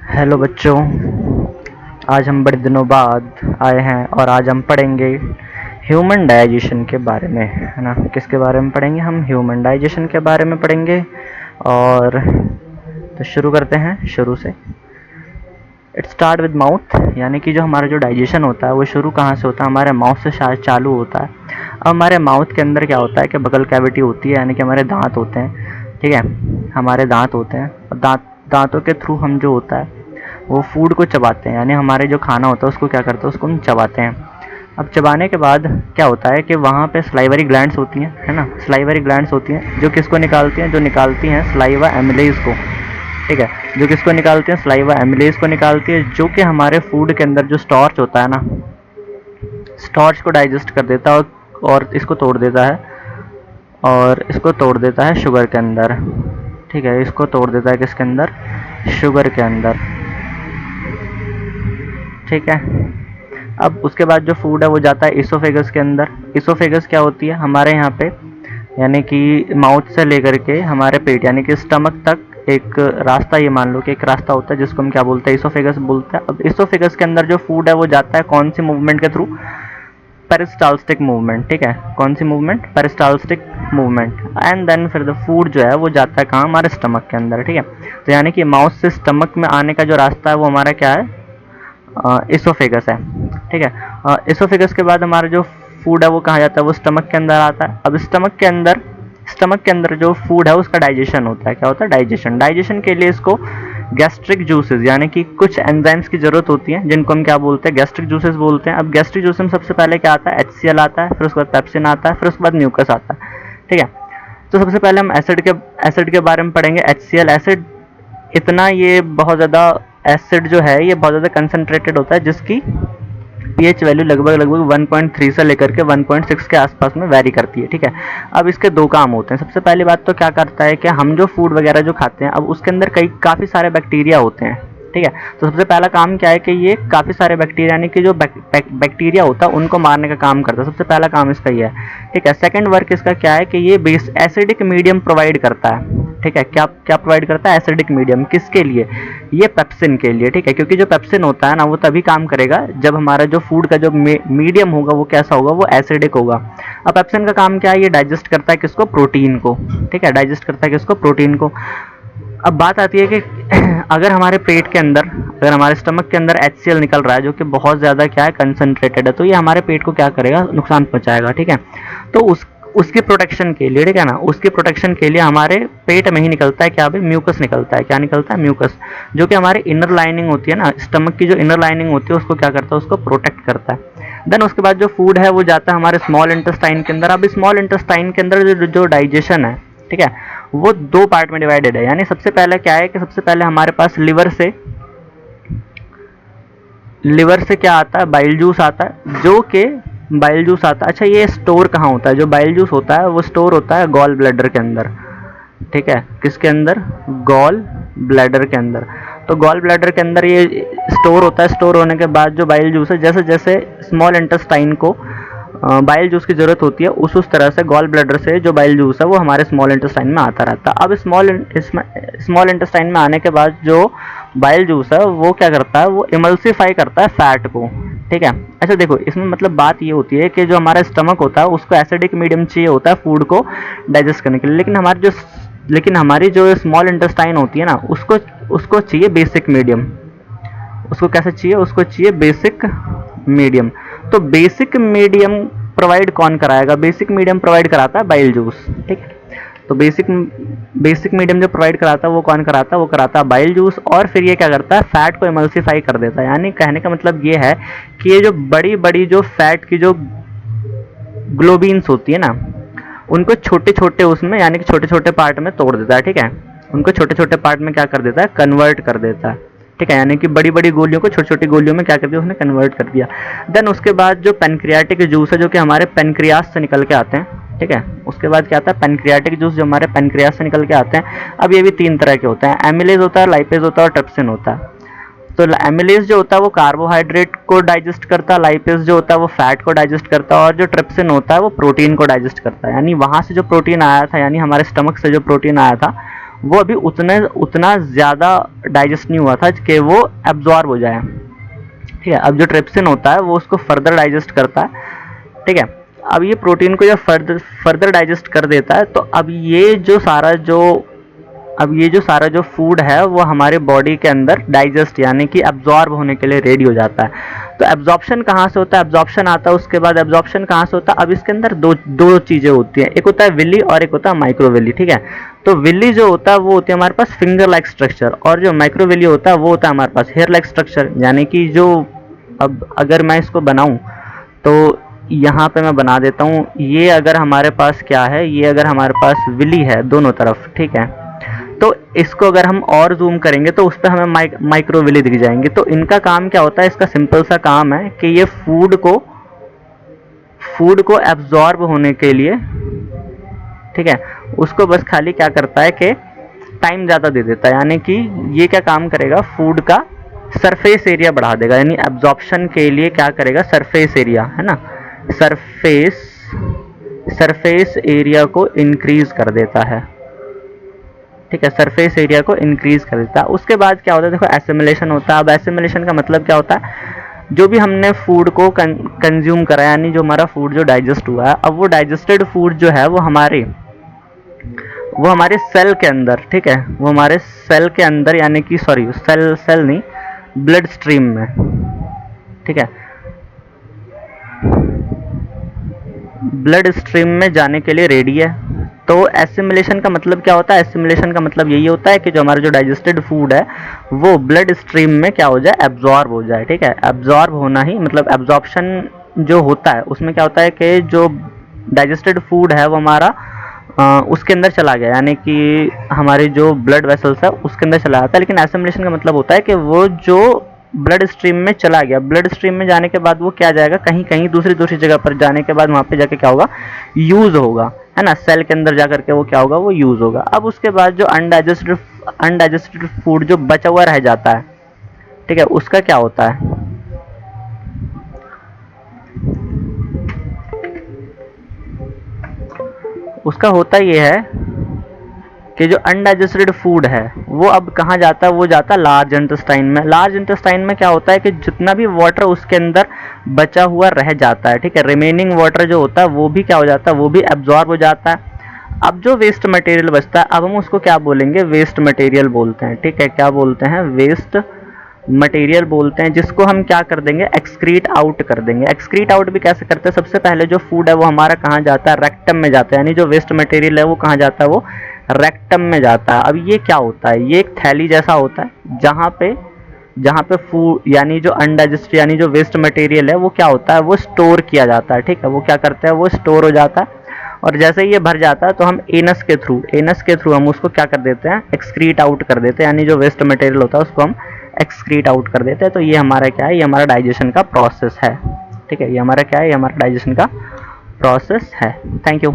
Hello बच्चों, आज हम बड़े दिनों बाद आए हैं और आज हम पढ़ेंगे ह्यूमन डाइजेशन के बारे में, है ना। किसके बारे में पढ़ेंगे? हम ह्यूमन डाइजेशन के बारे में पढ़ेंगे। और तो शुरू करते हैं शुरू से। इट स्टार्ट विद माउथ, यानी कि जो हमारा जो डाइजेशन होता है वो शुरू कहाँ से होता है? हमारे माउथ से शायद चालू होता है। अब हमारे माउथ के अंदर क्या होता है कि बगल कैविटी होती है, यानी कि हमारे दांत होते हैं, ठीक है। हमारे दांत होते हैं और दांतों के थ्रू हम जो होता है वो फूड को चबाते हैं, यानी हमारे जो खाना होता है उसको क्या करते हैं, उसको हम चबाते हैं। अब चबाने के बाद क्या होता है कि वहाँ पे स्लाइवरी ग्लैंड्स होती हैं, है ना। स्लाइवरी ग्लैंड्स होती हैं जो किसको निकालती हैं? जो निकालती हैं स्लाइवा एमिलेज को, ठीक है। जो किसको निकालती हैं? स्लाइवा एमिलेज को निकालती है, जो कि हमारे फूड के अंदर जो स्टार्च होता है ना, स्टार्च को डाइजेस्ट कर देता है और इसको तोड़ देता है, और इसको तोड़ देता है शुगर के अंदर, ठीक है। इसको तोड़ देता है किसके अंदर? शुगर के अंदर, ठीक है। अब उसके बाद जो फूड है वो जाता है इसोफेगस के अंदर। इसोफेगस क्या होती है? हमारे यहाँ पे, यानी कि माउथ से लेकर के हमारे पेट यानी कि स्टमक तक एक रास्ता, ये मान लो कि एक रास्ता होता है जिसको हम क्या बोलते हैं? इसोफेगस बोलते हैं। अब इसोफेगस के अंदर जो फूड है वो जाता है कौन सी मूवमेंट के थ्रू? पेरिस्टाल्टिक मूवमेंट, ठीक है। कौन सी movement? Peristaltic movement. And then फिर द फूड जो है वो जाता है कहाँ? हमारे स्टमक के अंदर, ठीक है। तो यानी कि माउथ से स्टमक में आने का जो रास्ता है वो हमारा क्या है? इसोफेगस है, ठीक है। इसोफेगस के बाद हमारा जो फूड है वो कहाँ जाता है? वो स्टमक के अंदर आता है। अब स्टमक के अंदर जो फूड है उसका डाइजेशन होता है। क्या होता है? डाइजेशन। डाइजेशन के लिए इसको गैस्ट्रिक जूसेस, यानी कि कुछ एंजाइम्स की जरूरत होती है जिनको हम क्या बोलते हैं? गैस्ट्रिक जूसेस बोलते हैं। अब गैस्ट्रिक जूसेस में सबसे पहले क्या आता है? HCl आता है, फिर उसके बाद पेप्सिन आता है, फिर उसके बाद म्यूकस आता है, ठीक है। तो सबसे पहले हम एसिड के बारे में पढ़ेंगे। HCl एसिड, इतना ये बहुत ज़्यादा एसिड जो है ये बहुत ज़्यादा कंसनट्रेटेड होता है, जिसकी पीएच वैल्यू लगभग 1.3 से लेकर के 1.6 के आसपास में वैरी करती है, ठीक है। अब इसके दो काम होते हैं। सबसे पहली बात तो क्या करता है कि हम जो फूड वगैरह जो खाते हैं, अब उसके अंदर काफ़ी सारे बैक्टीरिया होते हैं, ठीक है। तो सबसे पहला काम क्या है कि ये काफ़ी सारे बैक्टीरिया, यानी कि जो बैक्टीरिया होता है उनको मारने का काम करता है। सबसे पहला काम इसका ये है, ठीक है। सेकंड वर्क इसका क्या है कि ये बेस एसिडिक मीडियम प्रोवाइड करता है, ठीक है। क्या क्या प्रोवाइड करता है? Acidic medium. किसके लिए? ये पेप्सिन के लिए, ठीक है। क्योंकि जो पेप्सिन होता है ना वो तभी काम करेगा जब हमारा जो फूड का जो मीडियम होगा वो कैसा होगा? वो एसिडिक होगा। अब पेप्सिन का काम क्या है? ये डाइजेस्ट करता है किसको? प्रोटीन को, ठीक है। डाइजेस्ट करता है किसको? प्रोटीन को। अब बात आती है कि अगर हमारे पेट के अंदर, अगर हमारे स्टमक के अंदर HCl निकल रहा है जो कि बहुत ज़्यादा क्या है? कंसनट्रेटेड है, तो ये हमारे पेट को क्या करेगा? नुकसान पहुंचाएगा, ठीक है। तो उसकी प्रोटेक्शन के लिए, ठीक है ना, उसकी प्रोटेक्शन के लिए हमारे पेट में ही निकलता है क्या? भाई म्यूकस निकलता है। क्या निकलता है? म्यूकस, जो कि हमारी इनर लाइनिंग होती है ना, स्टमक की जो इनर लाइनिंग होती है उसको क्या करता है? उसको प्रोटेक्ट करता है। देन उसके बाद जो फूड है वो जाता है हमारे स्मॉल इंटेस्टाइन के अंदर। अब स्मॉल इंटेस्टाइन के अंदर जो डाइजेशन है, ठीक है, वो दो पार्ट में डिवाइडेड है। यानी सबसे पहले क्या है कि सबसे पहले हमारे पास लिवर से क्या आता है? बाइल जूस आता है, जो कि बाइल जूस आता है। अच्छा, ये स्टोर कहाँ होता है? जो बाइल जूस होता है वो स्टोर होता है गॉल ब्लैडर के अंदर, ठीक है। किसके अंदर? गॉल ब्लैडर के अंदर। तो गॉल ब्लैडर के अंदर ये स्टोर होता है। स्टोर होने के बाद जो बाइल जूस है, जैसे जैसे स्मॉल इंटेस्टाइन को बाइल जूस की ज़रूरत होती है, उस तरह से गॉल ब्लैडर से जो बाइल जूस है वो हमारे स्मॉल इंटेस्टाइन में आता रहता है। अब स्मॉल इंटेस्टाइन में आने के बाद जो बाइल जूस है वो क्या करता है? वो इमल्सिफाई करता है फैट को, ठीक है। अच्छा देखो, इसमें मतलब बात ये होती है कि जो हमारा स्टमक होता है उसको एसिडिक मीडियम चाहिए होता है फूड को डाइजेस्ट करने के लिए, लेकिन हमारी जो स्मॉल इंटेस्टाइन होती है ना, उसको चाहिए बेसिक मीडियम। उसको कैसे चाहिए? उसको चाहिए बेसिक मीडियम। तो बेसिक मीडियम प्रोवाइड कौन कराएगा? बेसिक मीडियम प्रोवाइड कराता है बाइल जूस, ठीक है। तो बेसिक मीडियम जो प्रोवाइड कराता है वो कौन कराता है? वो कराता है बाइल जूस। और फिर ये क्या करता है? फैट को इमल्सिफाई कर देता है। यानी कहने का मतलब ये है कि ये जो बड़ी बड़ी जो फैट की जो ग्लोबिन्स होती है ना, उनको छोटे छोटे उसमें, यानी कि छोटे छोटे पार्ट में तोड़ देता है, ठीक है। उनको छोटे छोटे पार्ट में क्या कर देता है? कन्वर्ट कर देता है, ठीक है। यानी कि बड़ी बड़ी गोलियों को छोटी छोटी गोलियों में क्या कर दिया? उसने कन्वर्ट कर दिया। देन उसके बाद जो पेनक्रियाटिक जूस है जो कि हमारे पेनक्रियास से निकल के आते हैं, ठीक है। उसके बाद क्या आता है? पेनक्रियाटिक जूस जो हमारे पेनक्रियास से निकल के आते हैं। अब ये भी तीन तरह के होते हैं, एमिलेज होता है, लाइपेज होता है और ट्रिप्सिन होता है। तो एमिलेज जो होता है वो कार्बोहाइड्रेट को डाइजेस्ट करता है, लाइपेज जो होता है वो फैट को डाइजेस्ट करता है, और जो ट्रिप्सिन होता है वो प्रोटीन को डाइजेस्ट करता है। यानी वहाँ से जो प्रोटीन आया था, यानी हमारे स्टमक से जो प्रोटीन आया था वो अभी उतना ज़्यादा डाइजेस्ट नहीं हुआ था कि वो एब्जॉर्ब हो जाए। ठीक है, अब जो ट्रिप्सिन होता है वो उसको फर्दर डाइजेस्ट करता है। ठीक है, अब ये प्रोटीन को जब फर्दर डाइजेस्ट कर देता है तो अब ये जो सारा जो फूड है वो हमारे बॉडी के अंदर डाइजेस्ट यानी कि एब्जॉर्ब होने के लिए रेडी हो जाता है। तो एब्जॉर्प्शन कहाँ से होता है, एब्जॉर्प्शन आता है उसके बाद एब्जॉर्प्शन कहाँ से होता है, अब इसके अंदर दो चीज़ें होती हैं, एक होता है विली और एक होता है माइक्रोविली। ठीक है, तो विली जो होता है वो होती है हमारे पास फिंगर लाइक स्ट्रक्चर, और जो माइक्रोविली होता है वो होता है हमारे पास हेयर लाइक स्ट्रक्चर। यानी कि जो, अब अगर मैं इसको बनाऊं तो यहाँ पे मैं बना देता हूँ, ये अगर हमारे पास क्या है, ये अगर हमारे पास विली है दोनों तरफ, ठीक है, तो इसको अगर हम और जूम करेंगे तो उस पर हमें माइक्रोविली दिख जाएंगे। तो इनका काम क्या होता है, इसका सिंपल सा काम है कि ये फूड को एब्जॉर्ब होने के लिए, ठीक है, उसको बस खाली क्या करता है कि टाइम ज़्यादा दे देता है। यानी कि ये क्या काम करेगा, फूड का सरफेस एरिया बढ़ा देगा, यानी एब्जॉर्प्शन के लिए क्या करेगा, सरफेस एरिया है ना, सरफेस एरिया को इंक्रीज कर देता है। ठीक है, सरफेस एरिया को इंक्रीज कर देता है। उसके बाद क्या होता है, देखो एसिमिलेशन होता है। अब एसिमिलेशन का मतलब क्या होता है, जो भी हमने फूड को कंज्यूम करा, यानी जो हमारा फूड जो डाइजेस्ट हुआ है, अब वो डाइजेस्टेड फूड जो है वो हमारे सेल के अंदर, ठीक है, वो हमारे सेल के अंदर, यानी कि सॉरी सेल नहीं, ब्लड स्ट्रीम में, ठीक है, ब्लड स्ट्रीम में जाने के लिए रेडी है। तो एसिमिलेशन का मतलब क्या होता है, एसिमिलेशन का मतलब यही होता है कि जो हमारा जो डाइजेस्टेड फूड है वो ब्लड स्ट्रीम में क्या हो जाए, एब्जॉर्ब हो जाए। ठीक है, एब्जॉर्ब होना ही मतलब एब्जॉर्प्शन जो होता है उसमें क्या होता है कि जो डाइजेस्टेड फूड है वो हमारा उसके अंदर चला गया, यानी कि हमारे जो ब्लड वेसल्स है उसके अंदर चला जाता है। लेकिन एसिमिलेशन का मतलब होता है कि वो जो ब्लड स्ट्रीम में चला गया, ब्लड स्ट्रीम में जाने के बाद वो क्या जाएगा, कहीं कहीं दूसरी जगह पर जाने के बाद वहाँ पे जाके क्या होगा, यूज़ होगा, है ना, सेल के अंदर जाकर के वो क्या होगा, वो यूज़ होगा। अब उसके बाद जो अनडाइजेस्टेड फूड जो बचा हुआ रह जाता है, ठीक है, उसका क्या होता है, उसका होता ये है कि जो अनडाइजेस्टेड फूड है वो अब कहाँ जाता है, वो जाता है लार्ज इंटेस्टाइन में। लार्ज इंटेस्टाइन में क्या होता है कि जितना भी वाटर उसके अंदर बचा हुआ रह जाता है, ठीक है, रिमेनिंग वाटर जो होता है वो भी क्या हो जाता है, वो भी एब्जॉर्ब हो जाता है। अब जो वेस्ट मटेरियल बचता है, अब हम उसको क्या बोलेंगे, वेस्ट मटेरियल बोलते हैं। ठीक है, क्या बोलते हैं, वेस्ट मटेरियल बोलते हैं, जिसको हम क्या कर देंगे, एक्सक्रीट आउट कर देंगे। एक्सक्रीट आउट भी कैसे करते हैं, सबसे पहले जो फूड है वो हमारा कहाँ जाता है, रेक्टम में जाता है, यानी जो वेस्ट मटेरियल है वो कहाँ जाता है, वो रेक्टम में जाता है। अब ये क्या होता है, ये एक थैली जैसा होता है जहाँ पे फूड यानी जो अनडाइजेस्टेड यानी जो वेस्ट मटेरियल है वो क्या होता है, वो स्टोर किया जाता है। ठीक है, वो क्या करता है, वो स्टोर हो जाता है, और जैसे ही ये भर जाता है तो हम एनस के थ्रू हम उसको क्या कर देते हैं, एक्सक्रीट आउट कर देते हैं, यानी जो वेस्ट मटेरियल होता है उसको हम एक्सक्रीट आउट कर देते हैं। तो ये हमारा क्या है, ये हमारा डाइजेशन का प्रोसेस है। ठीक है, ये हमारा क्या है, ये हमारा डाइजेशन का प्रोसेस है। Thank you.